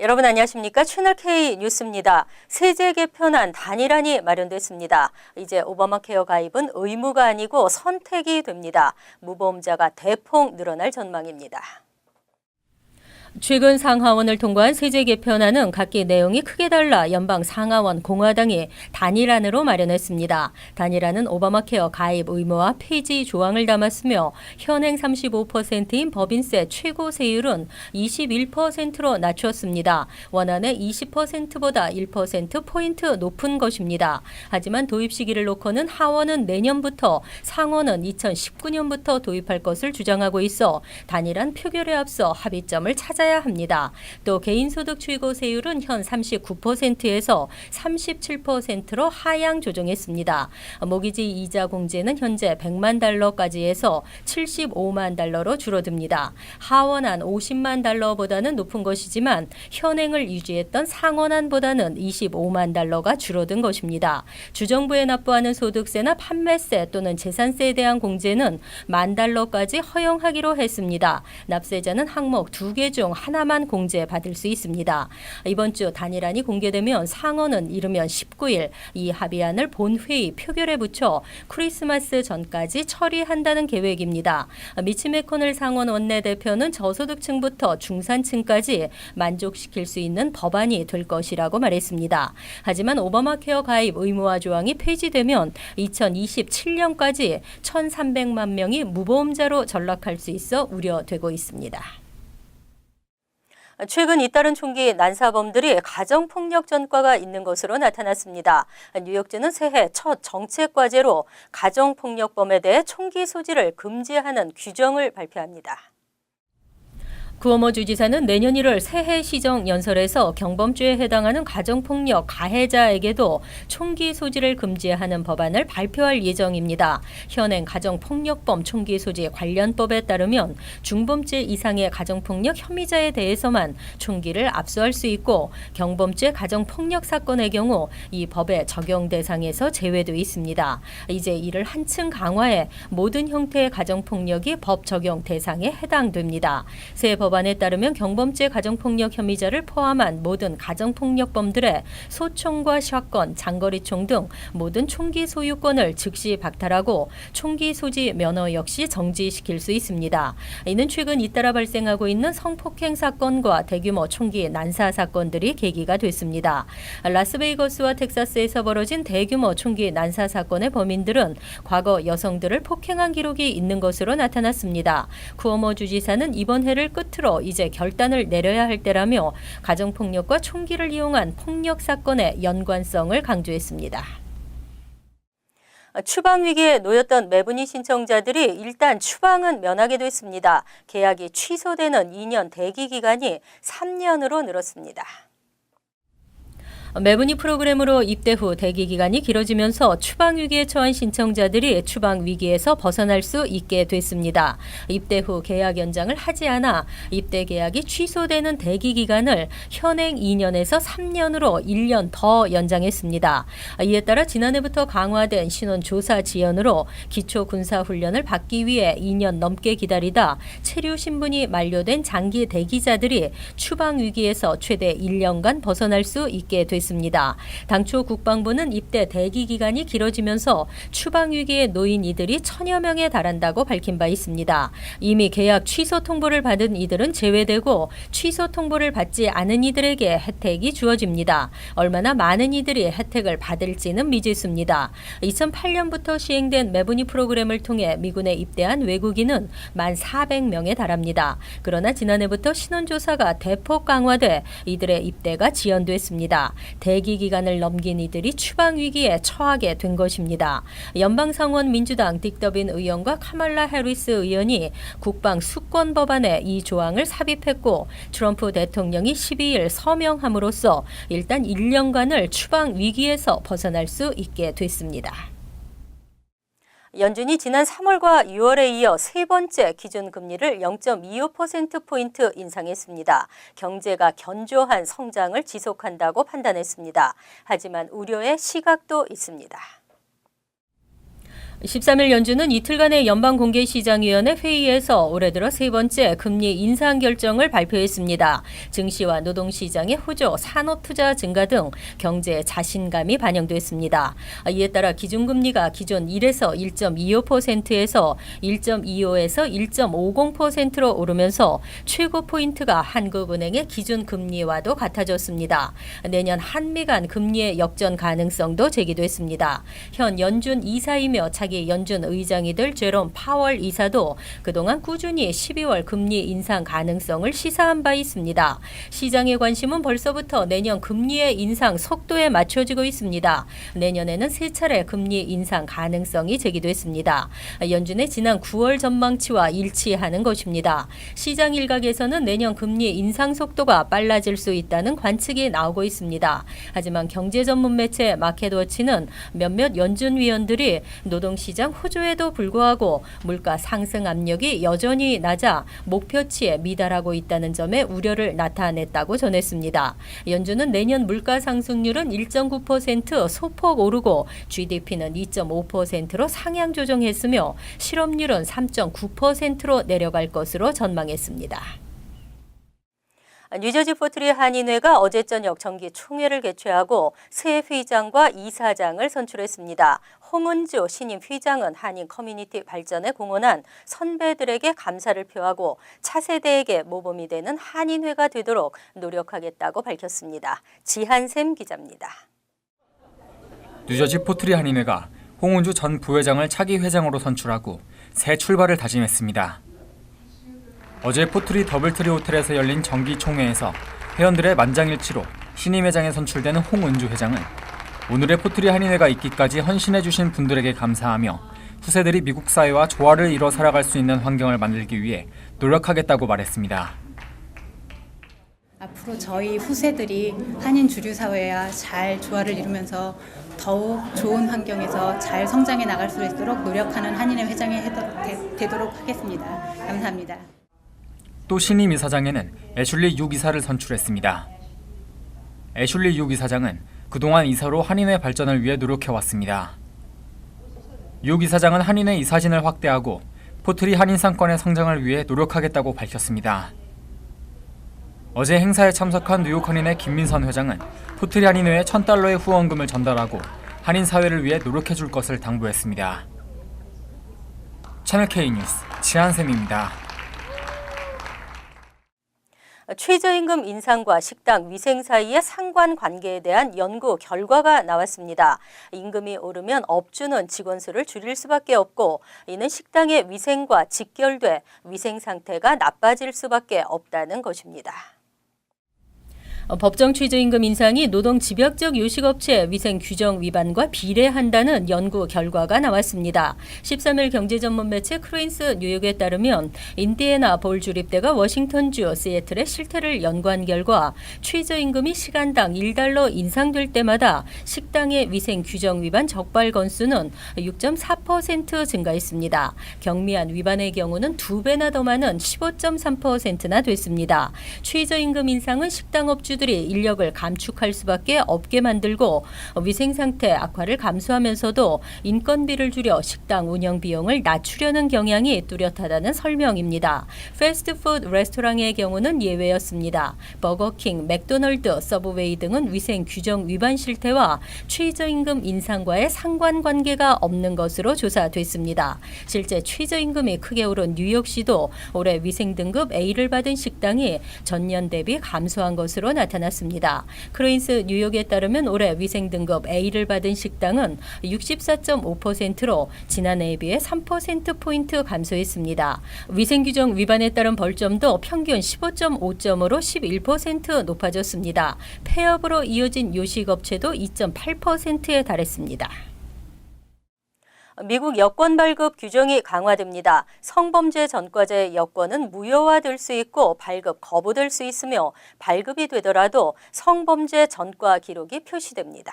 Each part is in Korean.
여러분 안녕하십니까? 채널 K 뉴스입니다. 세제 개편안 단일안이 마련됐습니다. 이제 오바마케어 가입은 의무가 아니고 선택이 됩니다. 무보험자가 대폭 늘어날 전망입니다. 최근 상하원을 통과한 세제 개편안은 각기 내용이 크게 달라 연방 상하원 공화당이 단일안으로 마련했습니다. 단일안은 오바마케어 가입 의무와 폐지 조항을 담았으며 현행 35%인 법인세 최고 세율은 21%로 낮췄습니다. 원안의 20%보다 1%포인트 높은 것입니다. 하지만 도입 시기를 놓고는 하원은 내년부터, 상원은 2019년부터 도입할 것을 주장하고 있어 단일안 표결에 앞서 합의점을 찾아야 합니다. 또 개인소득 최고세율은 현 39%에서 37%로 하향 조정했습니다. 모기지 이자 공제는 현재 100만 달러까지 해서 75만 달러로 줄어듭니다. 하원안 50만 달러보다는 높은 것이지만 현행을 유지했던 상원안보다는 25만 달러가 줄어든 것입니다. 주정부에 납부하는 소득세나 판매세 또는 재산세에 대한 공제는 10,000달러까지 허용하기로 했습니다. 납세자는 항목 2개 중 하나만 공제받을 수 있습니다. 이번 주 단일안이 공개되면 상원은 이르면 19일 이 합의안을 본회의 표결에 붙여 크리스마스 전까지 처리한다는 계획입니다. 미치 매코넬 상원 원내대표는 저소득층부터 중산층까지 만족시킬 수 있는 법안이 될 것이라고 말했습니다. 하지만 오바마케어 가입 의무화 조항이 폐지되면 2027년까지 1,300만 명이 무보험자로 전락할 수 있어 우려되고 있습니다. 최근 잇따른 총기 난사범들이 가정폭력 전과가 있는 것으로 나타났습니다. 뉴욕주는 새해 첫 정책 과제로 가정폭력범에 대해 총기 소지를 금지하는 규정을 발표합니다. 구어모 주지사는 내년 1월 새해 시정 연설에서 경범죄에 해당하는 가정폭력 가해자에게도 총기 소지를 금지하는 법안을 발표할 예정입니다. 현행 가정폭력범 총기 소지 관련법에 따르면 중범죄 이상의 가정폭력 혐의자에 대해서만 총기를 압수할 수 있고 경범죄 가정폭력 사건의 경우 이 법의 적용 대상에서 제외돼 있습니다. 이제 이를 한층 강화해 모든 형태의 가정폭력이 법 적용 대상에 해당됩니다. 새 법안에 따르면 경범죄 가정폭력 혐의자를 포함한 모든 가정폭력범들의 소총과 샷건, 장거리총 등 모든 총기 소유권을 즉시 박탈하고 총기 소지 면허 역시 정지시킬 수 있습니다. 이는 최근 잇따라 발생하고 있는 성폭행 사건과 대규모 총기 난사 사건들이 계기가 됐습니다. 라스베이거스와 텍사스에서 벌어진 대규모 총기 난사 사건의 범인들은 과거 여성들을 폭행한 기록이 있는 것으로 나타났습니다. 쿠오모 주지사는 이번 해를 끝으로 이제 결단을 내려야 할 때라며 가정폭력과 총기를 이용한 폭력 사건의 연관성을 강조했습니다. 추방 위기에 놓였던 매분이 신청자들이 일단 추방은 면하게 됐습니다. 계약이 취소되는 2년 대기 기간이 3년으로 늘었습니다. 매분이 프로그램으로 입대 후 대기 기간이 길어지면서 추방 위기에 처한 신청자들이 추방 위기에서 벗어날 수 있게 됐습니다. 입대 후 계약 연장을 하지 않아 입대 계약이 취소되는 대기 기간을 현행 2년에서 3년으로 1년 더 연장했습니다. 이에 따라 지난해부터 강화된 신원 조사 지연으로 기초 군사 훈련을 받기 위해 2년 넘게 기다리다 체류 신분이 만료된 장기 대기자들이 추방 위기에서 최대 1년간 벗어날 수 있게 됐습니다. 당초 국방부는 입대 대기 기간이 길어지면서 추방 위기에 놓인 이들이 1,000여 명에 달한다고 밝힌 바 있습니다. 이미 계약 취소 통보를 받은 이들은 제외되고 취소 통보를 받지 않은 이들에게 혜택이 주어집니다. 얼마나 많은 이들이 혜택을 받을지는 미지수입니다. 2008년부터 시행된 매분이 프로그램을 통해 미군에 입대한 외국인은 1,400명에 달합니다. 그러나 지난해부터 신원조사가 대폭 강화돼 이들의 입대가 지연됐습니다. 대기 기간을 넘긴 이들이 추방 위기에 처하게 된 것입니다. 연방상원 민주당 딕 더빈 의원과 카말라 해리스 의원이 국방 수권 법안에 이 조항을 삽입했고 트럼프 대통령이 12일 서명함으로써 일단 1년간을 추방 위기에서 벗어날 수 있게 됐습니다. 연준이 지난 3월과 6월에 이어 세 번째 기준금리를 0.25%포인트 인상했습니다. 경제가 견조한 성장을 지속한다고 판단했습니다. 하지만 우려의 시각도 있습니다. 13일 연준은 이틀간의 연방공개시장위원회 회의에서 올해 들어 세 번째 금리 인상 결정을 발표했습니다. 증시와 노동시장의 호조, 산업투자 증가 등 경제에 자신감이 반영됐습니다. 이에 따라 기준금리가 기존 1에서 1.25%에서 1.25에서 1.50%로 오르면서 최고 포인트가 한국은행의 기준금리와도 같아졌습니다. 내년 한미 간 금리의 역전 가능성도 제기됐습니다. 현 연준 이사이며 차기 연준 의장이 될 제롬 파월 이사도 그동안 꾸준히 12월 금리 인상 가능성을 시사한 바 있습니다. 시장의 관심은 벌써부터 내년 금리의 인상 속도에 맞춰지고 있습니다. 내년에는 세 차례 금리 인상 가능성이 제기됐습니다. 연준의 지난 9월 전망치와 일치하는 것입니다. 시장 일각에서는 내년 금리 인상 속도가 빨라질 수 있다는 관측이 나오고 있습니다. 하지만 경제 전문 매체 마켓워치는 몇몇 연준 위원들이 노동시장 호조에도 불구하고 물가 상승 압력이 여전히 낮아 목표치에 미달하고 있다는 점에 우려를 나타냈다고 전했습니다. 연준은 내년 물가 상승률은 1.9% 소폭 오르고 GDP는 2.5%로 상향 조정했으며 실업률은 3.9%로 내려갈 것으로 전망했습니다. 뉴저지 포트리 한인회가 어제 저녁 정기 총회를 개최하고 새 회장과 이사장을 선출했습니다. 홍은주 신임 회장은 한인 커뮤니티 발전에 공헌한 선배들에게 감사를 표하고 차세대에게 모범이 되는 한인회가 되도록 노력하겠다고 밝혔습니다. 지한샘 기자입니다. 뉴저지 포트리 한인회가 홍은주 전 부회장을 차기 회장으로 선출하고 새 출발을 다짐했습니다. 어제 포트리 더블트리 호텔에서 열린 정기 총회에서 회원들의 만장일치로 신임 회장에 선출되는 홍은주 회장은 오늘의 포트리 한인회가 있기까지 헌신해주신 분들에게 감사하며 후세들이 미국 사회와 조화를 이뤄 살아갈 수 있는 환경을 만들기 위해 노력하겠다고 말했습니다. 앞으로 저희 후세들이 한인 주류 사회와 잘 조화를 이루면서 더욱 좋은 환경에서 잘 성장해 나갈 수 있도록 노력하는 한인회 회장이 되도록 하겠습니다. 감사합니다. 또 신임 이사장에는 애슐리 육 이사를 선출했습니다. 애슐리 육 이사장은 그동안 이사로 한인회 발전을 위해 노력해왔습니다. 육 이사장은 한인회 이사진을 확대하고 포트리 한인 상권의 성장을 위해 노력하겠다고 밝혔습니다. 어제 행사에 참석한 뉴욕 한인회 김민선 회장은 포트리 한인회에 $1,000의 후원금을 전달하고 한인 사회를 위해 노력해줄 것을 당부했습니다. 채널K 뉴스 지한샘입니다. 최저임금 인상과 식당 위생 사이의 상관관계에 대한 연구 결과가 나왔습니다. 임금이 오르면 업주는 직원 수를 줄일 수밖에 없고 이는 식당의 위생과 직결돼 위생 상태가 나빠질 수밖에 없다는 것입니다. 법정 최저임금 인상이 노동 집약적 요식업체 위생 규정 위반과 비례한다는 연구 결과가 나왔습니다. 13일 경제 전문 매체 크레인스 뉴욕에 따르면 인디애나 볼 주립대가 워싱턴주 시애틀의 실태를 연구한 결과 최저임금이 시간당 $1 인상될 때마다 식당의 위생 규정 위반 적발 건수는 6.4% 증가했습니다. 경미한 위반의 경우는 2배나 더 많은 15.3%나 됐습니다. 최저임금 인상은 식당 업주 들이 인력을 감축할 수밖에 없게 만들고 위생 상태 악화를 감수하면서도 인건비를 줄여 식당 운영 비용을 낮추려는 경향이 뚜렷하다는 설명입니다. 패스트푸드 레스토랑의 경우는 예외였습니다. 버거킹, 맥도널드, 서브웨이 등은 위생 규정 위반 실태와 최저임금 인상과의 상관관계가 없는 것으로 조사됐습니다. 실제 최저임금이 크게 오른 뉴욕시도 올해 위생 등급 A를 받은 식당이 전년 대비 감소한 것으로 나타났습니다. 크레인스 뉴욕에 따르면 올해 위생 등급 A를 받은 식당은 64.5%로 지난해에 비해 3%포인트 감소했습니다. 위생 규정 위반에 따른 벌점도 평균 15.5점으로 11% 높아졌습니다. 폐업으로 이어진 요식업체도 2.8%에 달했습니다. 미국 여권 발급 규정이 강화됩니다. 성범죄 전과자의 여권은 무효화될 수 있고 발급 거부될 수 있으며 발급이 되더라도 성범죄 전과 기록이 표시됩니다.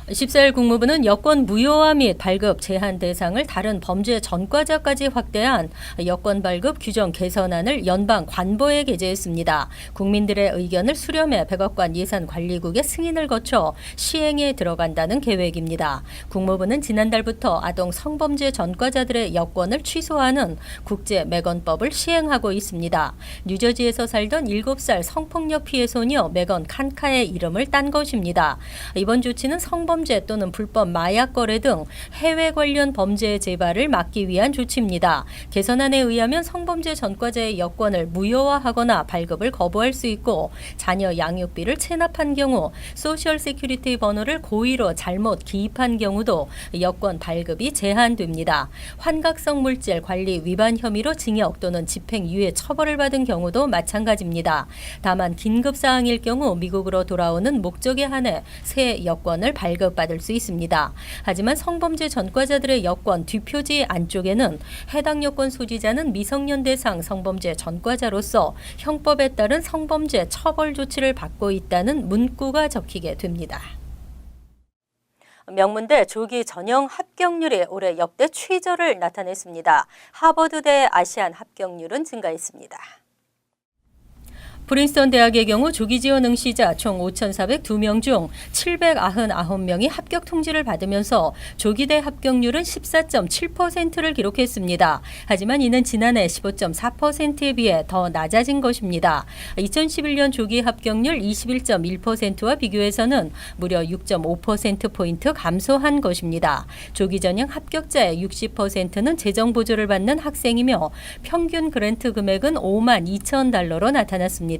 14일 국무부는 여권 무효화 및 발급 제한 대상을 다른 범죄 전과자까지 확대한 여권 발급 규정 개선안을 연방 관보에 게재했습니다. 국민들의 의견을 수렴해 백악관 예산관리국의 승인을 거쳐 시행에 들어간다는 계획입니다. 국무부는 지난달부터 아동 성범죄 전과자들의 여권을 취소하는 국제매건법을 시행하고 있습니다. 뉴저지에서 살던 7살 성폭력 피해 소녀 메건 칸카의 이름을 딴 것입니다. 이번 조치는 성범죄 또는 불법 마약 거래 등 해외 관련 범죄 재발을 막기 위한 조치입니다. 개선안에 의하면 성범죄 전과자의 여권을 무효화하거나 발급을 거부할 수 있고 자녀 양육비를 체납한 경우 소셜 세큐리티 번호를 고의로 잘못 기입한 경우도 여권 발급이 제한됩니다. 환각성 물질 관리 위반 혐의로 징역 또는 집행유예 처벌을 받은 경우도 마찬가지입니다. 다만 긴급 사항일 경우 미국으로 돌아오는 목적에 한해 새 여권을 발급받을 수 있습니다. 하지만 성범죄 전과자들의 여권 뒷표지 안쪽에는 해당 여권 소지자는 미성년 대상 성범죄 전과자로서 형법에 따른 성범죄 처벌 조치를 받고 있다는 문구가 적히게 됩니다. 명문대 조기 전형 합격률이 올해 역대 최저를 나타냈습니다. 하버드대 아시안 합격률은 증가했습니다. 프린스턴 대학의 경우 조기 지원 응시자 총 5,402명 중 799명이 합격 통지를 받으면서 조기대 합격률은 14.7%를 기록했습니다. 하지만 이는 지난해 15.4%에 비해 더 낮아진 것입니다. 2011년 조기 합격률 21.1%와 비교해서는 무려 6.5%포인트 감소한 것입니다. 조기 전형 합격자의 60%는 재정 보조를 받는 학생이며 평균 그랜트 금액은 $52,000로 나타났습니다.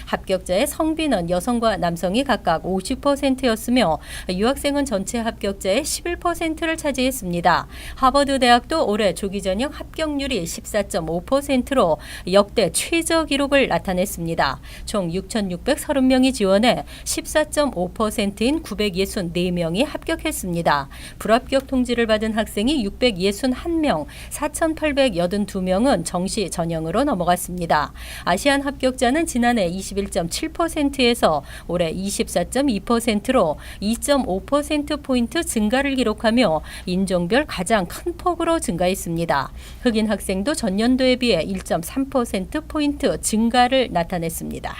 합격자의 성비는 여성과 남성이 각각 50%였으며 유학생은 전체 합격자의 11%를 차지했습니다. 하버드 대학도 올해 조기 전형 합격률이 14.5%로 역대 최저 기록을 나타냈습니다. 총 6,630명이 지원해 14.5%인 964명이 합격했습니다. 불합격 통지를 받은 학생이 661명, 4,882명은 정시 전형으로 넘어갔습니다. 아시안 합격자는 지난해 21.7%에서 올해 24.2%로 2.5%포인트 증가를 기록하며 인종별 가장 큰 폭으로 증가했습니다. 흑인 학생도 전년도에 비해 1.3%포인트 증가를 나타냈습니다.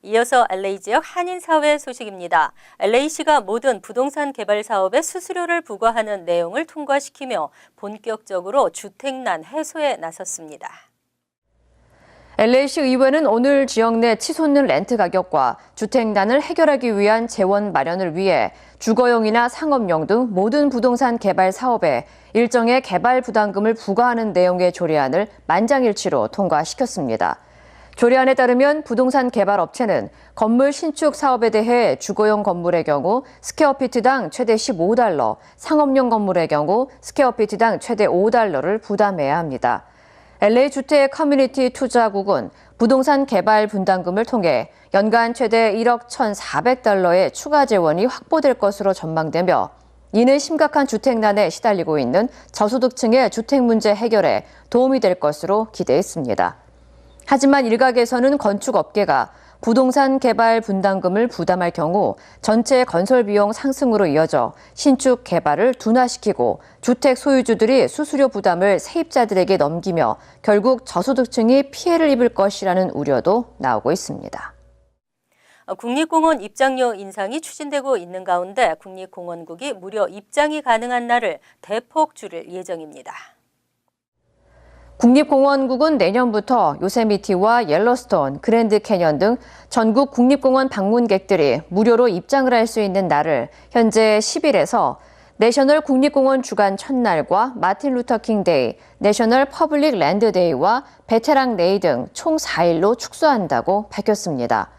이어서 LA 지역 한인사회 소식입니다. LA시가 모든 부동산 개발 사업에 수수료를 부과하는 내용을 통과시키며 본격적으로 주택난 해소에 나섰습니다. LA시 의회는 오늘 지역 내 치솟는 렌트 가격과 주택난을 해결하기 위한 재원 마련을 위해 주거용이나 상업용 등 모든 부동산 개발 사업에 일정의 개발 부담금을 부과하는 내용의 조례안을 만장일치로 통과시켰습니다. 조례안에 따르면 부동산 개발 업체는 건물 신축 사업에 대해 주거용 건물의 경우 스퀘어피트당 최대 $15, 상업용 건물의 경우 스퀘어피트당 최대 $5를 부담해야 합니다. LA 주택 커뮤니티 투자국은 부동산 개발 분담금을 통해 연간 최대 $1억 1,400의 추가 재원이 확보될 것으로 전망되며 이는 심각한 주택난에 시달리고 있는 저소득층의 주택 문제 해결에 도움이 될 것으로 기대했습니다. 하지만 일각에서는 건축업계가 부동산 개발 분담금을 부담할 경우 전체 건설 비용 상승으로 이어져 신축 개발을 둔화시키고 주택 소유주들이 수수료 부담을 세입자들에게 넘기며 결국 저소득층이 피해를 입을 것이라는 우려도 나오고 있습니다. 국립공원 입장료 인상이 추진되고 있는 가운데 국립공원국이 무료 입장이 가능한 날을 대폭 줄일 예정입니다. 국립공원국은 내년부터 요세미티와 옐로스톤, 그랜드 캐년 등 전국 국립공원 방문객들이 무료로 입장을 할 수 있는 날을 현재 10일에서 내셔널 국립공원 주간 첫날과 마틴 루터킹 데이, 내셔널 퍼블릭 랜드 데이와 베테랑 데이 등 총 4일로 축소한다고 밝혔습니다.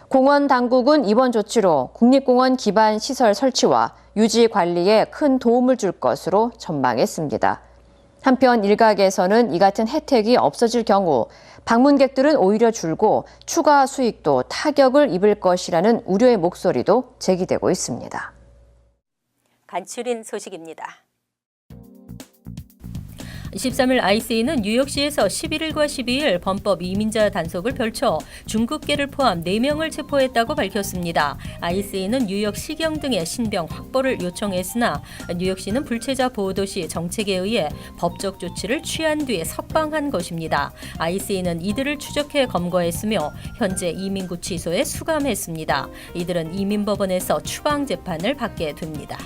공원 당국은 이번 조치로 국립공원 기반 시설 설치와 유지 관리에 큰 도움을 줄 것으로 전망했습니다. 한편 일각에서는 이 같은 혜택이 없어질 경우 방문객들은 오히려 줄고 추가 수익도 타격을 입을 것이라는 우려의 목소리도 제기되고 있습니다. 간추린 소식입니다. 13일 ICE는 뉴욕시에서 11일과 12일 범법 이민자 단속을 펼쳐 중국계를 포함 4명을 체포했다고 밝혔습니다. ICE는 뉴욕 시경 등의 신병 확보를 요청했으나 뉴욕시는 불체자 보호도시 정책에 의해 법적 조치를 취한 뒤에 석방한 것입니다. ICE는 이들을 추적해 검거했으며 현재 이민구 취소에 수감했습니다. 이들은 이민법원에서 추방 재판을 받게 됩니다.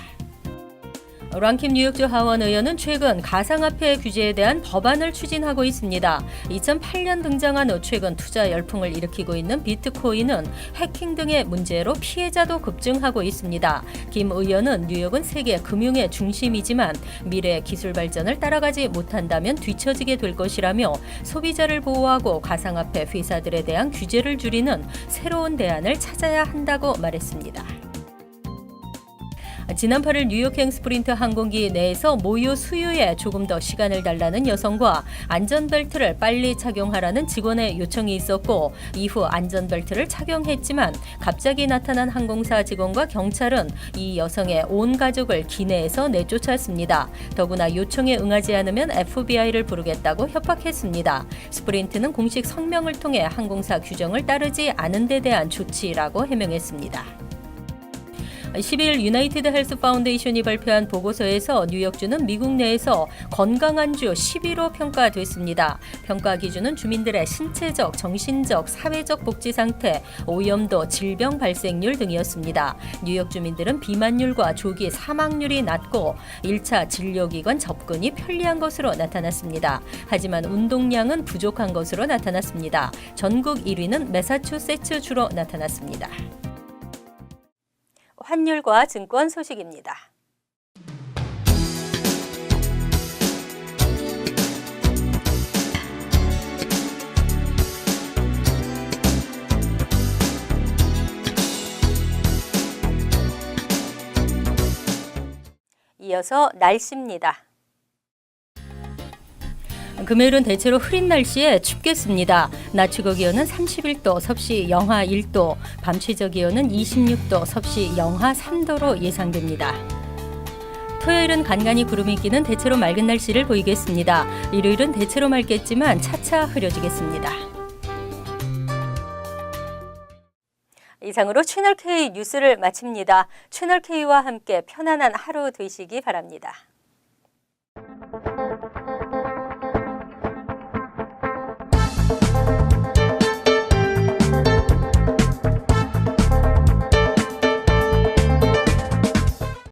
랑킴 뉴욕주 하원 의원은 최근 가상화폐 규제에 대한 법안을 추진하고 있습니다. 2008년 등장한 후 최근 투자 열풍을 일으키고 있는 비트코인은 해킹 등의 문제로 피해자도 급증하고 있습니다. 김 의원은 뉴욕은 세계 금융의 중심이지만 미래의 기술 발전을 따라가지 못한다면 뒤처지게 될 것이라며 소비자를 보호하고 가상화폐 회사들에 대한 규제를 줄이는 새로운 대안을 찾아야 한다고 말했습니다. 지난 8일 뉴욕행 스프린트 항공기 내에서 모유 수유에 조금 더 시간을 달라는 여성과 안전벨트를 빨리 착용하라는 직원의 요청이 있었고 이후 안전벨트를 착용했지만 갑자기 나타난 항공사 직원과 경찰은 이 여성의 온 가족을 기내에서 내쫓았습니다. 더구나 요청에 응하지 않으면 FBI를 부르겠다고 협박했습니다. 스프린트는 공식 성명을 통해 항공사 규정을 따르지 않은 데 대한 조치라고 해명했습니다. 12일 유나이티드 헬스 파운데이션이 발표한 보고서에서 뉴욕주는 미국 내에서 건강한 주 10위로 평가됐습니다. 평가 기준은 주민들의 신체적, 정신적, 사회적 복지 상태, 오염도, 질병 발생률 등이었습니다. 뉴욕 주민들은 비만율과 조기 사망률이 낮고 1차 진료기관 접근이 편리한 것으로 나타났습니다. 하지만 운동량은 부족한 것으로 나타났습니다. 전국 1위는 매사추세츠주로 나타났습니다. 환율과 증권 소식입니다. 이어서 날씨입니다. 금요일은 대체로 흐린 날씨에 춥겠습니다. 낮 최고 기온은 31도, 섭씨 영하 1도, 밤 최저 기온은 26도, 섭씨 영하 3도로 예상됩니다. 토요일은 간간히 구름이 끼는 대체로 맑은 날씨를 보이겠습니다. 일요일은 대체로 맑겠지만 차차 흐려지겠습니다. 이상으로 채널K 뉴스를 마칩니다. 채널K와 함께 편안한 하루 되시기 바랍니다.